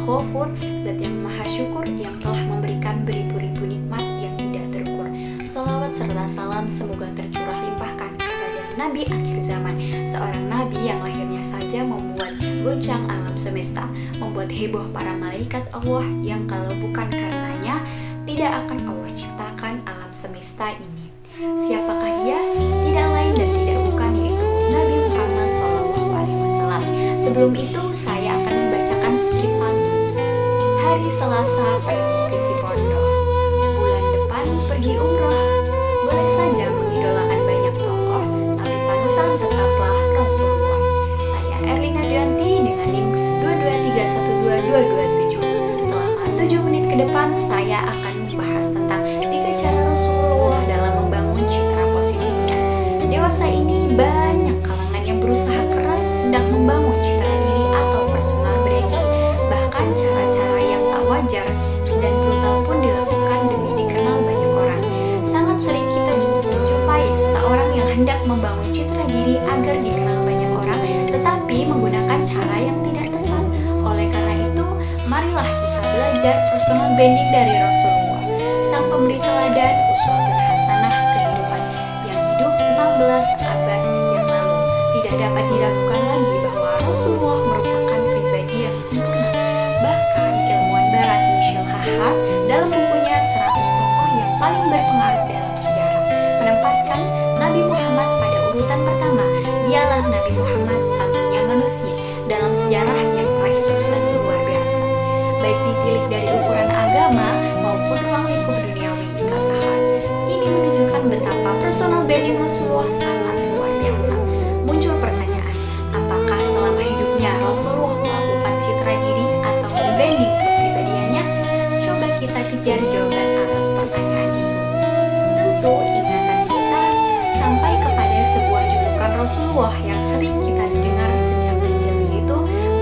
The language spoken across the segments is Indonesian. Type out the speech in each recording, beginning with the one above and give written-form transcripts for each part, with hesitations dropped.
Al-Ghafur, Zat yang Maha Syukur yang telah memberikan beribu-ribu nikmat yang tidak terukur. Sholawat serta salam semoga tercurah limpahkan kepada Nabi akhir zaman, seorang Nabi yang lahirnya saja membuat goncang alam semesta, membuat heboh para malaikat Allah yang kalau bukan karenanya tidak akan Allah ciptakan alam semesta ini. Siapakah dia? Tidak lain dan tidak bukan yaitu Nabi Muhammad SAW. Sebelum itu saya akan membacakan sedikit pantun. Hari Selasa pergi ke Cipondoh, bulan depan pergi umroh. Boleh saja mengidolakan banyak tokoh, tapi panutan tetaplah Rasulullah. Saya Erlina Dianti dengan NIM 223122227. Selama 7 menit ke depan saya akan membahas tentang 3 cara Rasulullah dalam membangun citra positifnya. Dewasa ini banyak kalangan yang berusaha keras hendak membangun citra diri atau personal branding. Bahkan cara-cara yang tak wajar dan brutal pun dilakukan demi dikenal banyak orang. Sangat sering kita jumpai seseorang yang hendak membangun citra diri agar dikenal banyak orang, tetapi menggunakan cara yang tidak tepat. Oleh karena itu, marilah kita belajar personal branding dari Rasulullah, sang pemberi teladan uswatun hasanah kehidupan yang hidup 16 abad yang lalu. Tidak dapat diragukan lagi bahwa Rasulullah merupakan pribadi yang sempurna. Bahkan ilmuwan barat Michel Hahar dalam bukunya 100 tokoh yang paling berpengaruh dalam sejarah menempatkan Nabi Muhammad pada urutan pertama. Dialah Nabi Muhammad satunya manusia dalam sejarah yang meraih sukses luar biasa, baik ditilik dari ukuran agama maupun ruang lingkup duniawi, kata Hahar. Ini menunjukkan betapa personal branding Rasulullah sangat luar biasa. Muncul pertanyaan, apakah selama hidupnya Rasulullah melakukan citra diri atau membranding kepribadiannya? Coba kita kejar jawaban atas pertanyaan itu. Tentu ingatan kita sampai kepada sebuah julukan Rasulullah yang sering kita dengar sejak kecil, yaitu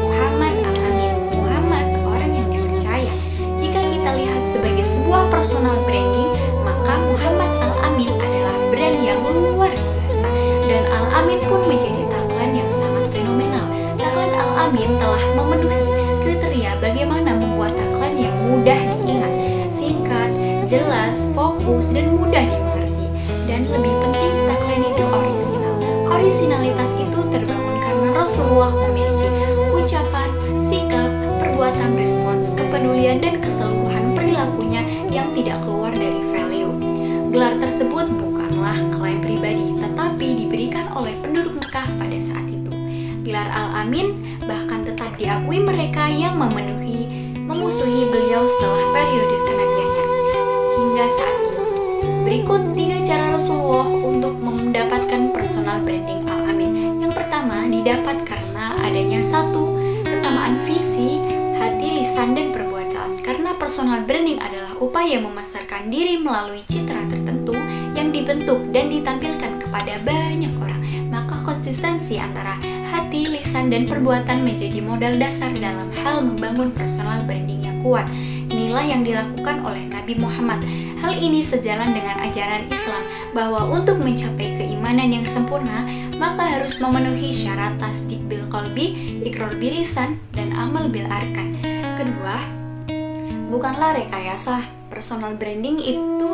Muhammad Al-Amin, Muhammad orang yang dipercaya. Jika kita lihat sebagai sebuah personal branding, maka Muhammad Al-Amin adalah brand yang luar biasa, dan Al-Amin pun menjadi tagline yang sangat fenomenal. Tagline Al-Amin telah memenuhi kriteria bagaimana membuat tagline yang mudah diingat, singkat, jelas, fokus, dan mudah dimengerti. Dan lebih penting, tagline itu orisinal. Orisinalitas itu terbangun karena Rasulullah memiliki ucapan, sikap, perbuatan, respons, kepedulian, dan keseluruhan perilakunya yang tidak keluar dari value. Gelar tersebut bukanlah klaim pribadi, tetapi diberikan oleh penduduk Mekah pada saat itu. Gelar Al-Amin bahkan tetap diakui mereka yang memusuhi beliau setelah periode kenabiannya hingga saat ini. Berikut 3 cara Rasulullah untuk mendapatkan personal branding Al-Amin. Yang pertama, didapat karena adanya satu kesamaan visi, hati, lisan, dan perbuatan. Karena personal branding adalah upaya memasarkan diri melalui citra tertentu yang dibentuk dan ditampilkan kepada banyak orang, maka konsistensi antara hati, lisan, dan perbuatan menjadi modal dasar dalam hal membangun personal branding yang kuat. Inilah yang dilakukan oleh Nabi Muhammad. Hal ini sejalan dengan ajaran Islam bahwa untuk mencapai keimanan yang sempurna, maka harus memenuhi syarat tasdik bil qalbi, iqrar bil lisan, dan amal bil arkan. Kedua, bukanlah rekayasa. Personal branding itu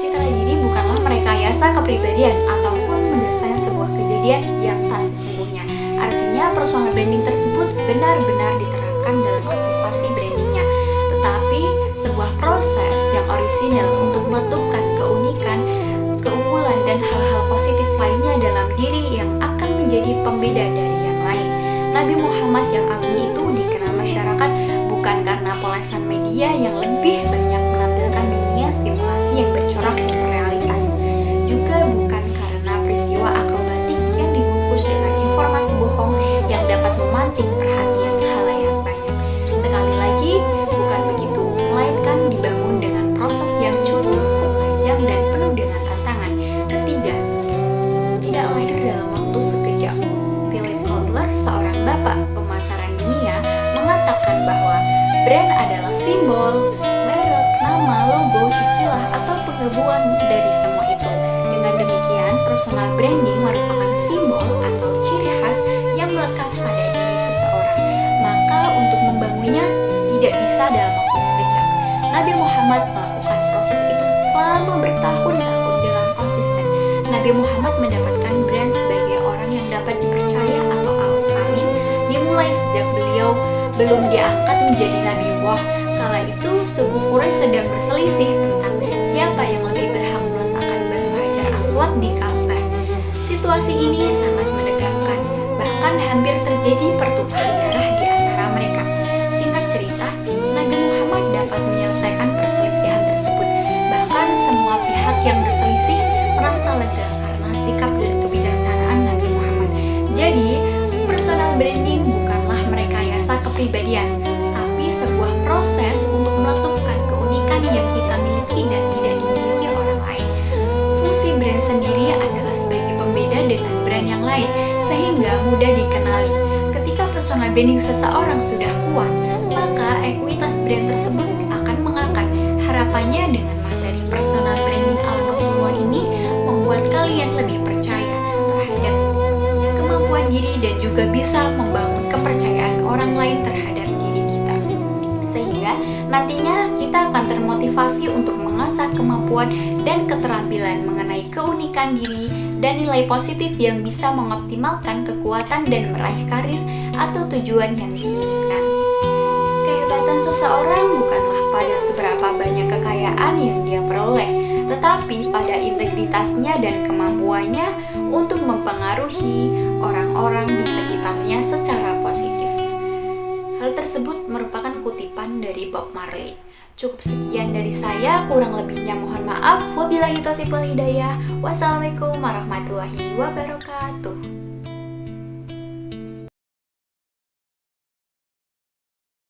citra diri bukanlah merekayasa kepribadian ataupun mendesain sebuah kejadian yang tak sesungguhnya. Artinya personal branding tersebut benar-benar diterapkan dalam aktivasi brandingnya, tetapi sebuah proses yang orisinal untuk menentukan keunikan, keunggulan, dan hal-hal positif lainnya dalam diri yang akan menjadi pembeda dari yang lain. Nabi Muhammad yang agung itu dikenal masyarakat bukan karena polesan media yang lebih banyak menampilkan dunia simulasi yang bercorak hiperrealitas, juga bukan karena peristiwa akrobatik yang dibungkus dengan informasi bohong yang dapat memantik perhatian halayak banyak. Sekali lagi, bukan begitu, melainkan dibangun dengan proses yang cukup panjang dan penuh dengan tantangan. Ketiga, tidak lahir dalam waktu sekejap. Philip Kotler, seorang bapak pemasaran dunia, mengatakan bahwa brand adalah simbol, merek, nama, logo, istilah, atau penggabungan dari semua itu. Dengan demikian, personal branding merupakan simbol atau ciri khas yang melekat pada diri seseorang. Maka untuk membangunnya tidak Muhammad melakukan proses itu selama bertahun-tahun dengan konsisten. Nabi Muhammad mendapatkan brand sebagai orang yang dapat dipercaya atau al-amin dimulai sejak beliau belum diangkat menjadi nabi. Kala itu suku Quraisy sedang berselisih tentang siapa yang lebih berhak meletakkan batu Hajar Aswad di Ka'bah. Situasi ini sangat menegangkan, bahkan hampir terjadi pertumpahan darah di antara mereka. Singkat cerita, Nabi Muhammad dapat menyelesaikan perselisihan tersebut. Bahkan semua pihak yang berselisih merasa lega karena sikap dan kebijaksanaan Nabi Muhammad. Jadi, personal branding bukanlah merekayasa kepribadian, tapi sebuah proses untuk meletupkan keunikan yang kita miliki dan tidak dimiliki orang lain. Fungsi brand sendiri adalah sebagai pembeda dengan brand yang lain, sehingga mudah dikenali. Ketika personal branding seseorang sudah kuat, maka ekuitas brand tersebut akan mengakar. Harapannya dengan materi personal branding ala Rasulullah ini membuat kalian lebih percaya terhadap kemampuan diri dan juga bisa membangun kepercayaan orang lain terhadap diri kita. Sehingga nantinya kita akan termotivasi untuk mengasah kemampuan dan keterampilan mengenai keunikan diri dan nilai positif yang bisa mengoptimalkan kekuatan dan meraih karir atau tujuan yang diinginkan. Kehebatan seseorang bukanlah pada seberapa banyak kekayaan yang dia peroleh, tetapi pada integritasnya dan kemampuannya untuk mempengaruhi orang-orang di sekitarnya secara positif. Hal tersebut merupakan kutipan dari Bob Marley. Cukup sekian dari saya, kurang lebihnya mohon maaf. Wabillahi taufiq wal hidayah. Wassalamualaikum warahmatullahi wabarakatuh.